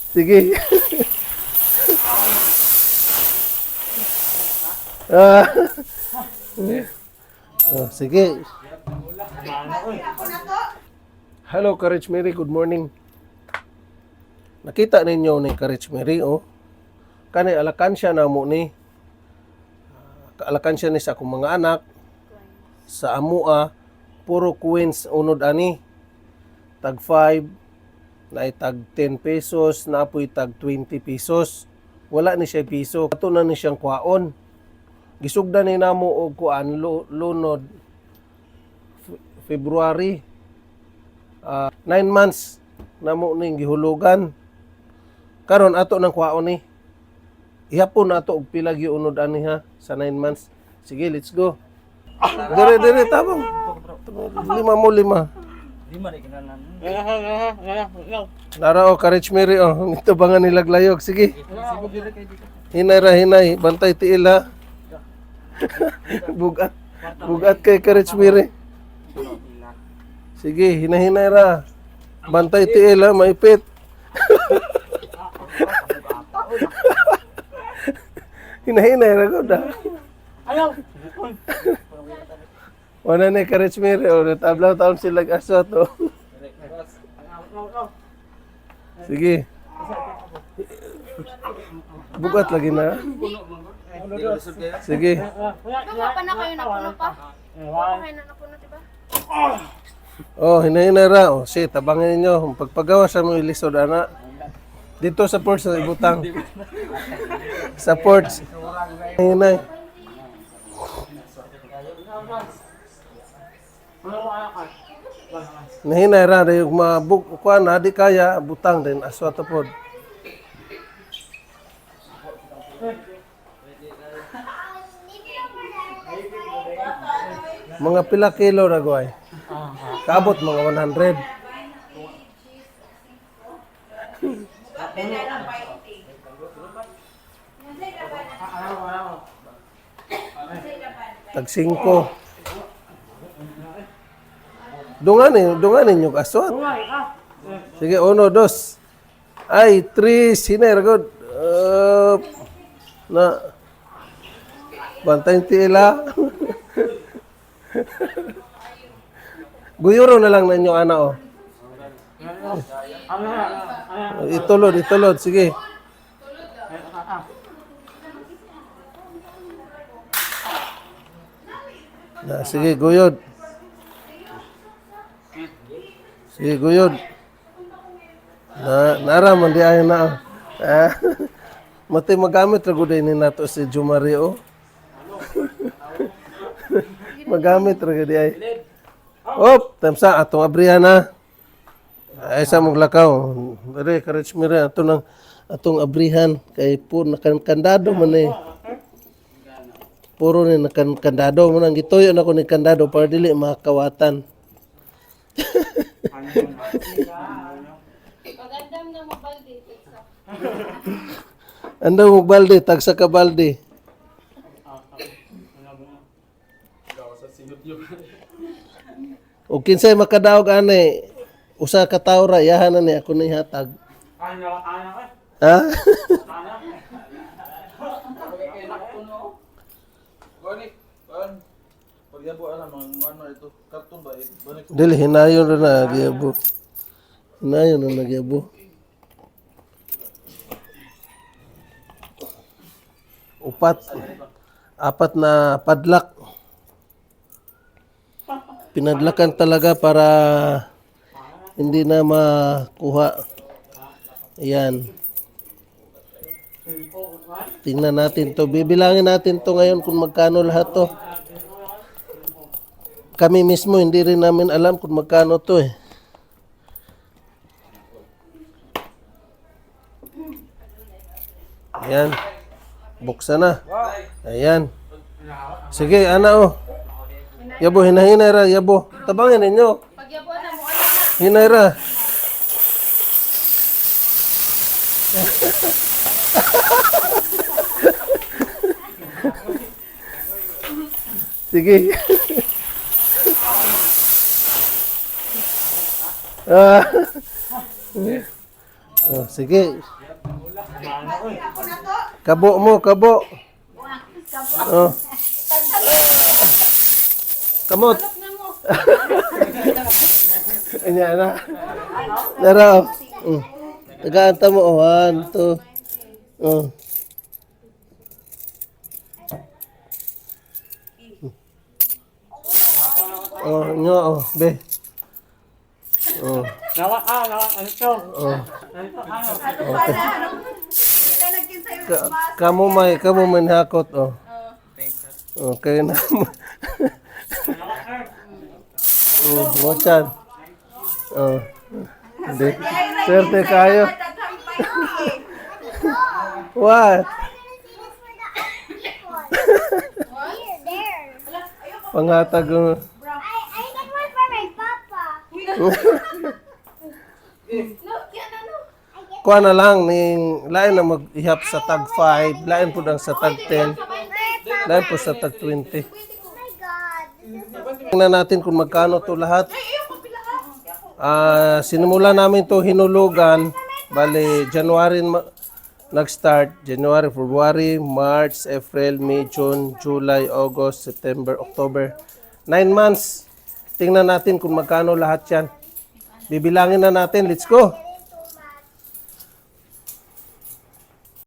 Sige. Ah. Oh, sige. Hello, Courage Mary. Good morning. Nakita ninyo ni Courage Mary, oh. Kani alakansya na mo ni. Alakansya ni sa akong mga anak. Sa amua, puro coins unod ani. Tag 5, na tag 10 pesos, na apoy tag 20 pesos. Wala ni siya piso. Ato na ni siyang kwaon. Gisugdan ni namo og kuan lunod February 9 months namo ning gihulugan karon ato nang kwaon ni ihapon ato og pila giunod ani ha sa 9 months. Sige, let's go. Dire tabang 5 Lima rin kinanan. Nara o Courage Mary o ito ba nga nilaglayog. Sige, hinay bantay tiil ha. bugat kay Courage Mary. Sige, hinay ra. Bantay tiil ha, maipit. Hinay ra gud ha. Ayaw. Wala ni Courage Mary o natablaw taon sila asot o. Sige. Bugat lagi na. Sige. Pa na kayo napuno pa? Okay na napuno, diba? Oh, hinay ra. Oh, si tabangin ninyo. Pagpagawa sa mga ilisod, ana. Dito sa ports sa ibutang. Sa ports. Hinay. Nahinay ra. Yung mabukwa na, di kaya, butang din. Aswata pod. Mga pila kilo na goy. Kaabot mga 100. Tag 5. Dunganin yung aswat. Sige, 1, 2. Ay, 3. Siner, good. Na. Bantayin tila. Guyuro na lang na inyong ana, oh. Itulod. Sige. Na, sige, guyod. Sige, guyod. Naraman di ayon na. Matay magamit ra gud ni nato si Jumario. Magamit ra gud ay. Op, tamsa atong abrihan na. Ay sa mong lakaw. Dere Courage Mary ato nang atong abrihan kay pur nakandado man eh. Puro ni nakandado man ang gituyo na ko ni kandado para dili makawatan. Pagandam na mo balde. Anda mo balde, tagsa ka balde. O kinsay makadaog ani, usa ka tawo ra yahan na ni ako ni hatag. Ha? Dili hinayon ra na gyabo. Hinayon ra na gyabo. Apat na padlak. Pinadlakan talaga para hindi na makuha. Ayan. Tingnan natin to. Bibilangin natin to ngayon kung magkano lahat to. Kami mismo hindi rin namin alam kung magkano to eh. Ayan. Buksan na. Ayan. Sige, ana oh. Yabo, hinay ra, yabo. Tabangin ninyo. Pagyabo na mo, ano na? Hinay ra. Sige. Ah. Oh, sige. Kabo mo, kabo. Oh. Kamot. Anya na. Dara. Tagaanta mo. 1, 2. Oh. Oh, nyo, oh, be. Oh, Nawa, ano to? oh. Ano to? Kamu may hakot, oh. Okay na. Mo chan. Oh. Hindi. Swerte kayo. What? Pangatag mo. I get one for my papa. Look, yan ano. Kuha na lang ning lain na mag-ihap sa tag 5, lain po lang sa tag 10, lain po sa tag 20. Oh my God. Tingnan natin kung magkano to lahat. Sinimula namin to hinulugan. Bale, January nag-start. January, February, March, April, May, June, July, August, September, October. 9 months. Tingnan natin kung magkano lahat yan. Bibilangin na natin. Let's go!